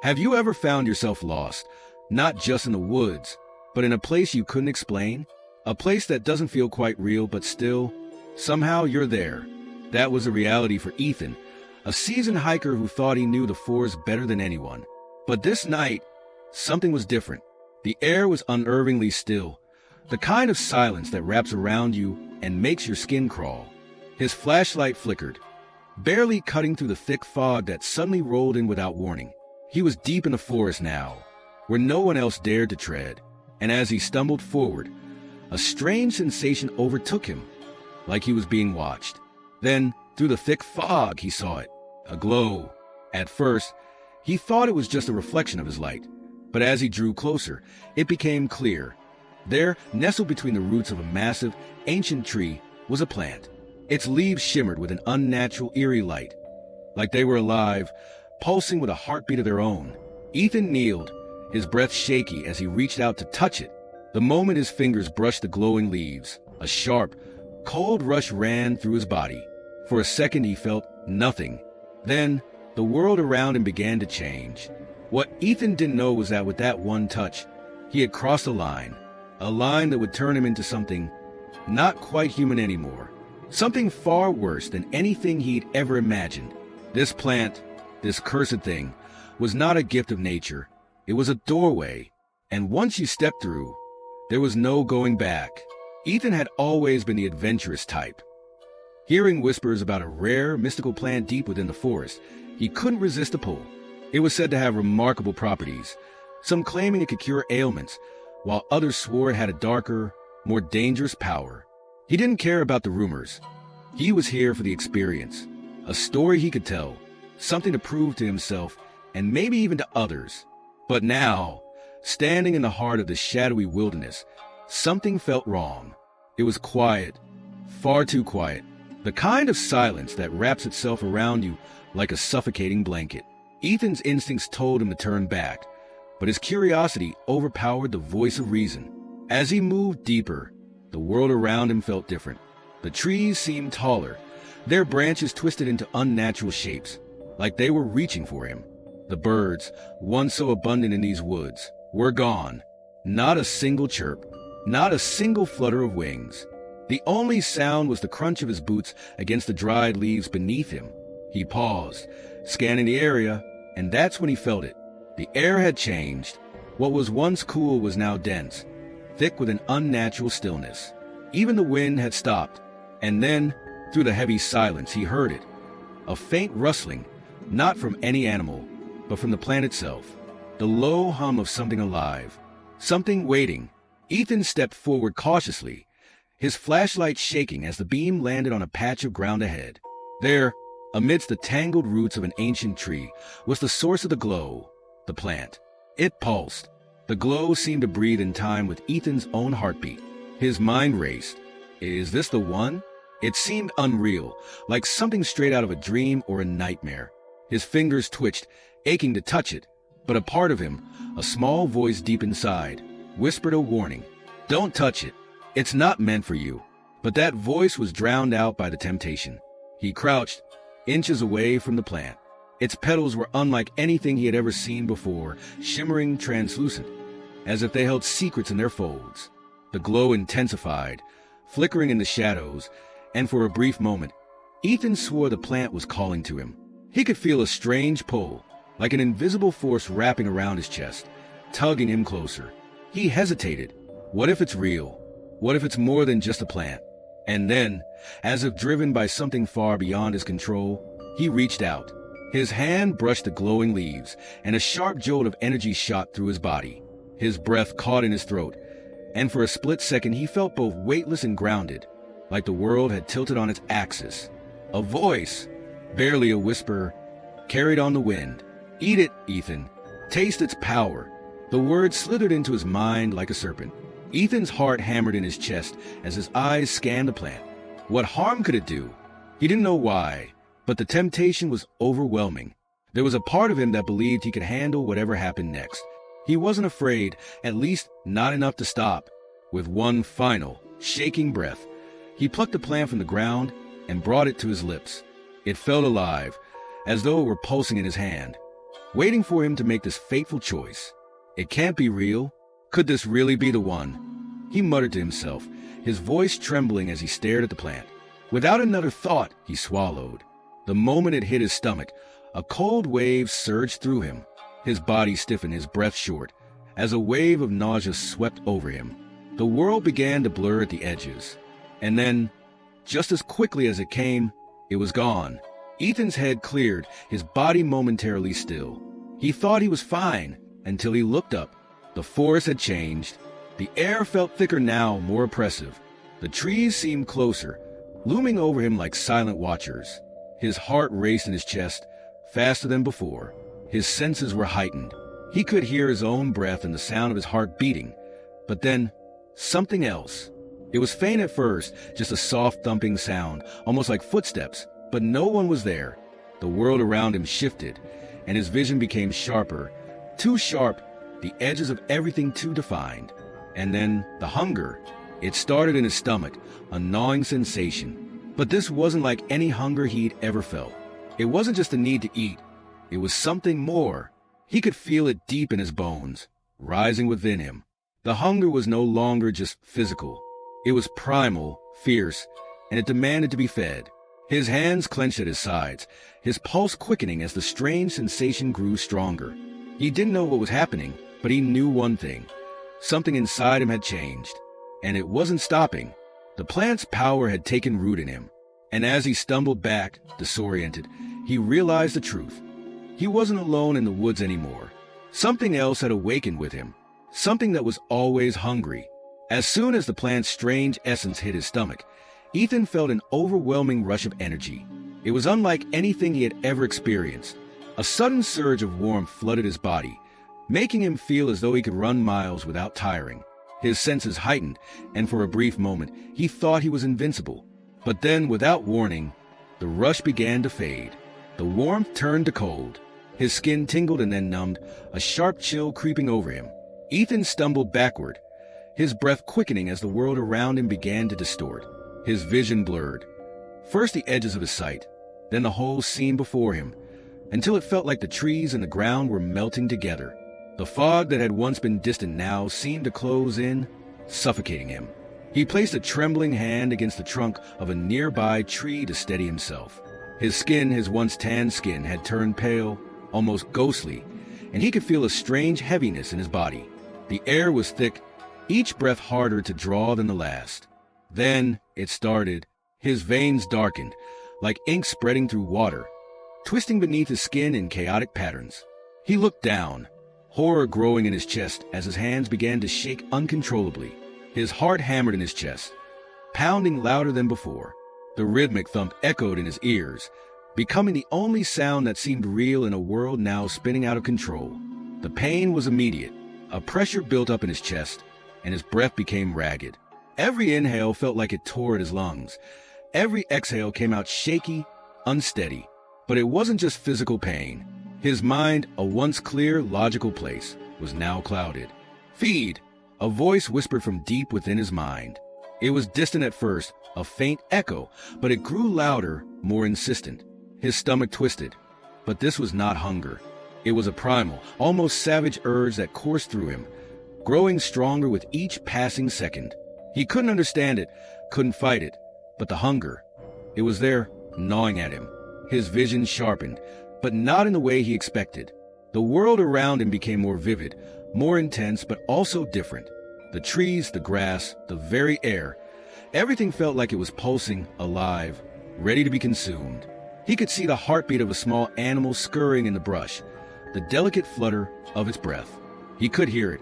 Have you ever found yourself lost, not just in the woods, but in a place you couldn't explain? A place that doesn't feel quite real, but still, somehow you're there. That was a reality for Ethan, a seasoned hiker who thought he knew the forest better than anyone. But this night, something was different. The air was unnervingly still, the kind of silence that wraps around you and makes your skin crawl. His flashlight flickered, barely cutting through the thick fog that suddenly rolled in without warning. He was deep in the forest now, where no one else dared to tread, and as he stumbled forward, a strange sensation overtook him, like he was being watched. Then, through the thick fog, he saw it, a glow. At first, he thought it was just a reflection of his light, but as he drew closer, it became clear. There, nestled between the roots of a massive, ancient tree, was a plant. Its leaves shimmered with an unnatural, eerie light, like they were alive, pulsing with a heartbeat of their own. Ethan kneeled, his breath shaky as he reached out to touch it. The moment his fingers brushed the glowing leaves, a sharp, cold rush ran through his body. For a second he felt nothing. Then, the world around him began to change. What Ethan didn't know was that with that one touch, he had crossed a line that would turn him into something not quite human anymore. Something far worse than anything he'd ever imagined. This plant, this cursed thing, was not a gift of nature. It was a doorway, and once you stepped through, there was no going back. Ethan had always been the adventurous type. Hearing whispers about a rare, mystical plant deep within the forest, he couldn't resist the pull. It was said to have remarkable properties, some claiming it could cure ailments, while others swore it had a darker, more dangerous power. He didn't care about the rumors. He was here for the experience, a story he could tell, something to prove to himself and maybe even to others. But now, standing in the heart of the shadowy wilderness, something felt wrong. It was quiet, far too quiet, the kind of silence that wraps itself around you like a suffocating blanket. Ethan's instincts told him to turn back, but his curiosity overpowered the voice of reason. As he moved deeper, the world around him felt different. The trees seemed taller, their branches twisted into unnatural shapes, like they were reaching for him. The birds, once so abundant in these woods, were gone. Not a single chirp, not a single flutter of wings. The only sound was the crunch of his boots against the dried leaves beneath him. He paused, scanning the area, and that's when he felt it. The air had changed. What was once cool was now dense, thick with an unnatural stillness. Even the wind had stopped, and then, through the heavy silence, he heard it. A faint rustling, not from any animal, but from the plant itself. The low hum of something alive, something waiting. Ethan stepped forward cautiously, his flashlight shaking as the beam landed on a patch of ground ahead. There, amidst the tangled roots of an ancient tree, was the source of the glow, the plant. It pulsed. The glow seemed to breathe in time with Ethan's own heartbeat. His mind raced. Is this the one? It seemed unreal, like something straight out of a dream or a nightmare. His fingers twitched, aching to touch it, but a part of him, a small voice deep inside, whispered a warning. Don't touch it. It's not meant for you. But that voice was drowned out by the temptation. He crouched, inches away from the plant. Its petals were unlike anything he had ever seen before, shimmering translucent, as if they held secrets in their folds. The glow intensified, flickering in the shadows, and for a brief moment, Ethan swore the plant was calling to him. He could feel a strange pull, like an invisible force wrapping around his chest, tugging him closer. He hesitated. What if it's real? What if it's more than just a plant? And then, as if driven by something far beyond his control, he reached out. His hand brushed the glowing leaves, and a sharp jolt of energy shot through his body. His breath caught in his throat, and for a split second he felt both weightless and grounded, like the world had tilted on its axis. A voice, barely a whisper, carried on the wind. Eat it, Ethan. Taste its power. The words slithered into his mind like a serpent. Ethan's heart hammered in his chest as his eyes scanned the plant. What harm could it do? He didn't know why, but the temptation was overwhelming. There was a part of him that believed he could handle whatever happened next. He wasn't afraid, at least not enough to stop. With one final, shaking breath, he plucked the plant from the ground and brought it to his lips. It felt alive, as though it were pulsing in his hand. waiting for him to make this fateful choice. It can't be real. Could this really be the one? He muttered to himself, his voice trembling as he stared at the plant. Without another thought, he swallowed. The moment it hit his stomach, a cold wave surged through him. His body stiffened, his breath short, as a wave of nausea swept over him. The world began to blur at the edges. And then, just as quickly as it came, it was gone. Ethan's head cleared, his body momentarily still. He thought he was fine, until he looked up. The forest had changed. The air felt thicker now, more oppressive. The trees seemed closer, looming over him like silent watchers. His heart raced in his chest, faster than before. His senses were heightened. He could hear his own breath and the sound of his heart beating. But then, something else. It was faint at first, just a soft thumping sound, almost like footsteps, but no one was there. The world around him shifted, and his vision became sharper, too sharp, the edges of everything too defined. And then, the hunger. It started in his stomach, a gnawing sensation. But this wasn't like any hunger he'd ever felt. It wasn't just the need to eat. It was something more. He could feel it deep in his bones, rising within him. The hunger was no longer just physical. It was primal, fierce, and it demanded to be fed. His hands clenched at his sides, his pulse quickening as the strange sensation grew stronger. He didn't know what was happening, but he knew one thing. Something inside him had changed, and it wasn't stopping. The plant's power had taken root in him, and as he stumbled back, disoriented, he realized the truth. He wasn't alone in the woods anymore. Something else had awakened with him, something that was always hungry. As soon as the plant's strange essence hit his stomach, Ethan felt an overwhelming rush of energy. It was unlike anything he had ever experienced. A sudden surge of warmth flooded his body, making him feel as though he could run miles without tiring. His senses heightened, and for a brief moment, he thought he was invincible. But then, without warning, the rush began to fade. The warmth turned to cold. His skin tingled and then numbed, a sharp chill creeping over him. Ethan stumbled backward, his breath quickening as the world around him began to distort. His vision blurred. First the edges of his sight, then the whole scene before him, until it felt like the trees and the ground were melting together. The fog that had once been distant now seemed to close in, suffocating him. He placed a trembling hand against the trunk of a nearby tree to steady himself. His skin, his once tan skin, had turned pale, almost ghostly, and he could feel a strange heaviness in his body. The air was thick, each breath harder to draw than the last. Then it started. His veins darkened, like ink spreading through water, twisting beneath his skin in chaotic patterns. He looked down, horror growing in his chest as his hands began to shake uncontrollably. His heart hammered in his chest, pounding louder than before. The rhythmic thump echoed in his ears, becoming the only sound that seemed real in a world now spinning out of control. The pain was immediate. A pressure built up in his chest, and his breath became ragged. Every inhale felt like it tore at his lungs. Every exhale came out shaky, unsteady. But it wasn't just physical pain. His mind, a once clear, logical place, was now clouded. "Feed!" A voice whispered from deep within his mind. It was distant at first, a faint echo, but it grew louder, more insistent. His stomach twisted. But this was not hunger. It was a primal, almost savage urge that coursed through him, growing stronger with each passing second. He couldn't understand it, couldn't fight it, but the hunger, it was there, gnawing at him. His vision sharpened, but not in the way he expected. The world around him became more vivid, more intense, but also different. The trees, the grass, the very air, everything felt like it was pulsing, alive, ready to be consumed. He could see the heartbeat of a small animal scurrying in the brush, the delicate flutter of its breath. He could hear it.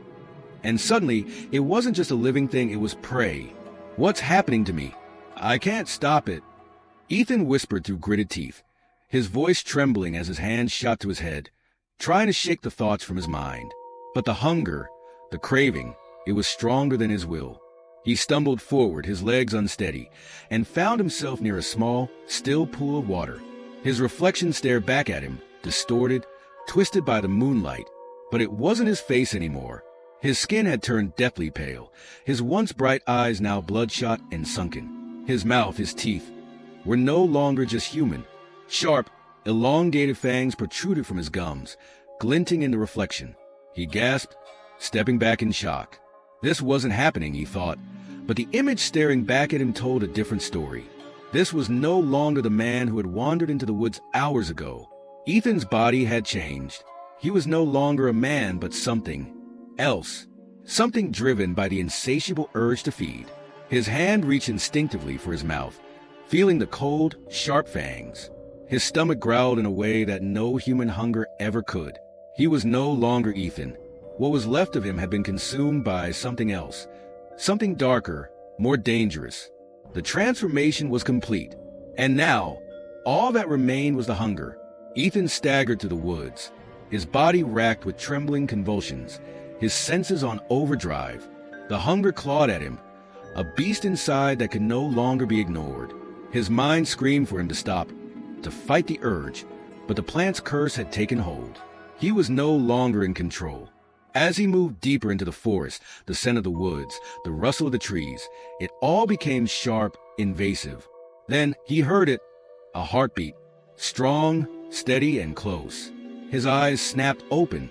And suddenly, it wasn't just a living thing, it was prey. "What's happening to me? I can't stop it." Ethan whispered through gritted teeth, his voice trembling as his hand shot to his head, trying to shake the thoughts from his mind. But the hunger, the craving, it was stronger than his will. He stumbled forward, his legs unsteady, and found himself near a small, still pool of water. His reflection stared back at him, distorted, twisted by the moonlight. But it wasn't his face anymore. His skin had turned deathly pale, his once bright eyes now bloodshot and sunken. His mouth, his teeth, were no longer just human. Sharp, elongated fangs protruded from his gums, glinting in the reflection. He gasped, stepping back in shock. This wasn't happening, he thought, but the image staring back at him told a different story. This was no longer the man who had wandered into the woods hours ago. Ethan's body had changed. He was no longer a man, but something else. Something driven by the insatiable urge to feed. His hand reached instinctively for his mouth, feeling the cold, sharp fangs. His stomach growled in a way that no human hunger ever could. He was no longer Ethan. What was left of him had been consumed by something else. Something darker, more dangerous. The transformation was complete. And now, all that remained was the hunger. Ethan staggered through the woods, his body racked with trembling convulsions, his senses on overdrive. The hunger clawed at him, a beast inside that could no longer be ignored. His mind screamed for him to stop, to fight the urge, but the plant's curse had taken hold. He was no longer in control. As he moved deeper into the forest, the scent of the woods, the rustle of the trees, it all became sharp, invasive. Then he heard it, a heartbeat, strong, steady, and close. His eyes snapped open,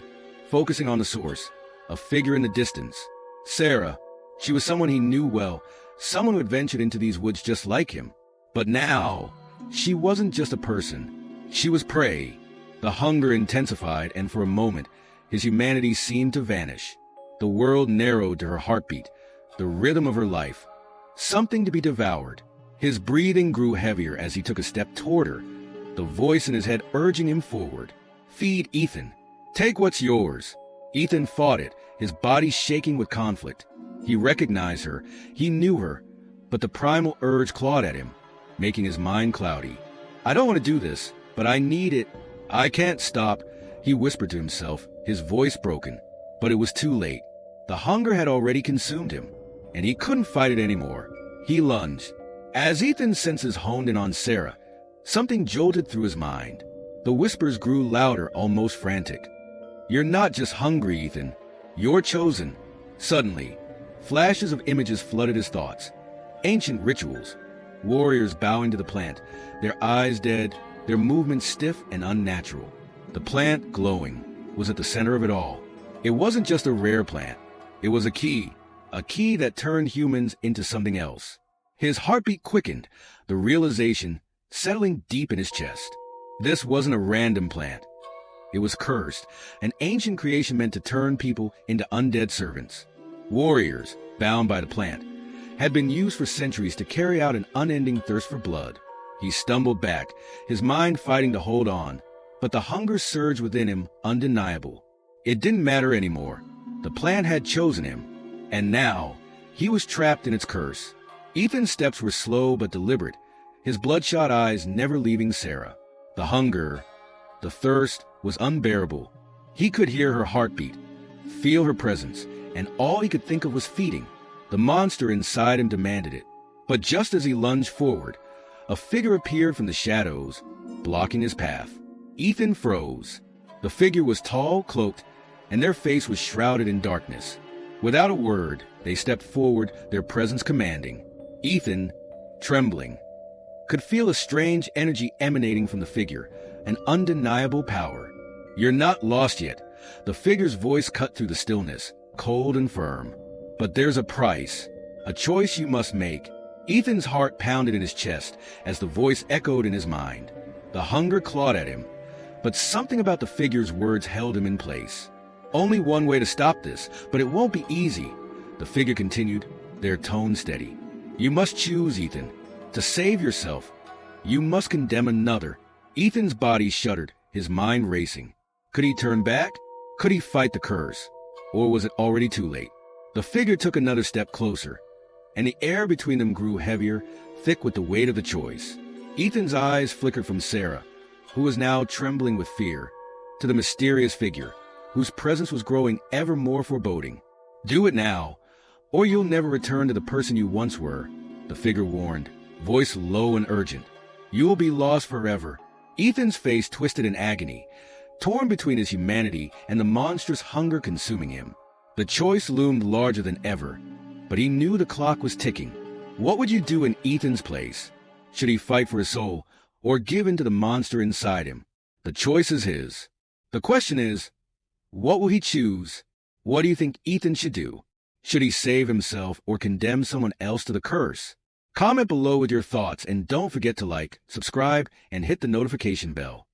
focusing on the source, a figure in the distance. Sarah. She was someone he knew well, someone who had ventured into these woods just like him. But now, she wasn't just a person. She was prey. The hunger intensified, and for a moment, his humanity seemed to vanish. The world narrowed to her heartbeat, the rhythm of her life. Something to be devoured. His breathing grew heavier as he took a step toward her, the voice in his head urging him forward. Feed Ethan. Take what's yours. Ethan fought it, his body shaking with conflict. He recognized her, he knew her, but the primal urge clawed at him, making his mind cloudy. I don't want to do this, but I need it. I can't stop, he whispered to himself, his voice broken. But it was too late. The hunger had already consumed him, and he couldn't fight it anymore. He lunged. As Ethan's senses honed in on Sarah, something jolted through his mind. The whispers grew louder, almost frantic. You're not just hungry, Ethan. You're chosen. Suddenly, flashes of images flooded his thoughts. Ancient rituals. Warriors bowing to the plant, their eyes dead, their movements stiff and unnatural. The plant, glowing, was at the center of it all. It wasn't just a rare plant. It was a key that turned humans into something else. His heartbeat quickened, the realization settling deep in his chest. This wasn't a random plant. It was cursed, an ancient creation meant to turn people into undead servants. Warriors, bound by the plant, had been used for centuries to carry out an unending thirst for blood. He stumbled back, his mind fighting to hold on, but the hunger surged within him, undeniable. It didn't matter anymore. The plant had chosen him, and now he was trapped in its curse. Ethan's steps were slow but deliberate, his bloodshot eyes never leaving Sarah. The hunger, the thirst, was unbearable. He could hear her heartbeat, feel her presence, and all he could think of was feeding. The monster inside him demanded it. But just as he lunged forward, a figure appeared from the shadows, blocking his path. Ethan froze. The figure was tall, cloaked, and their face was shrouded in darkness. Without a word, they stepped forward, their presence commanding. Ethan, trembling, could feel a strange energy emanating from the figure, an undeniable power. You're not lost yet. The figure's voice cut through the stillness, cold and firm. But there's a price, a choice you must make. Ethan's heart pounded in his chest as the voice echoed in his mind. The hunger clawed at him, but something about the figure's words held him in place. Only one way to stop this, but it won't be easy. The figure continued, their tone steady. You must choose, Ethan. To save yourself, you must condemn another. Ethan's body shuddered, his mind racing. Could he turn back? Could he fight the curse? Or was it already too late? The figure took another step closer, and the air between them grew heavier, thick with the weight of the choice. Ethan's eyes flickered from Sarah, who was now trembling with fear, to the mysterious figure, whose presence was growing ever more foreboding. Do it now, or you'll never return to the person you once were, the figure warned, voice low and urgent. You will be lost forever. Ethan's face twisted in agony, torn between his humanity and the monstrous hunger consuming him. The choice loomed larger than ever, but he knew the clock was ticking. What would you do in Ethan's place? Should he fight for his soul, or give in to the monster inside him? The choice is his. The question is, What will he choose? What do you think Ethan should do? Should he save himself or condemn someone else to the curse? Comment below with your thoughts and don't forget to like, subscribe, and hit the notification bell.